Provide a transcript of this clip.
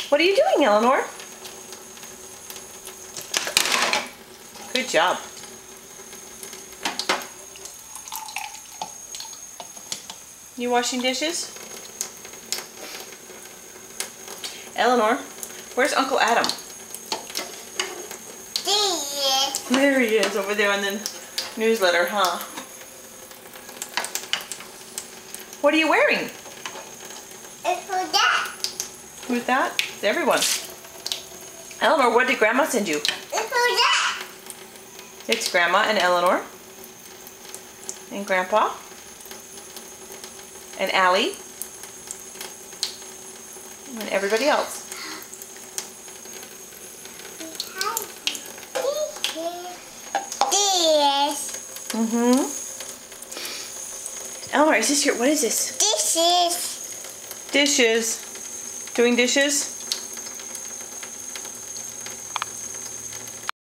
What are you doing, Eleanor? Good job. You washing dishes? Eleanor, where's Uncle Adam? There he is, over there on the newsletter, huh? What are you wearing? It's for that. Who's that? It's everyone. Eleanor, what did Grandma send you? It's for that. It's Grandma and Eleanor. And Grandpa. And Allie. And everybody else. This. Eleanor, is this your, what is this? This is. Dishes. Doing dishes?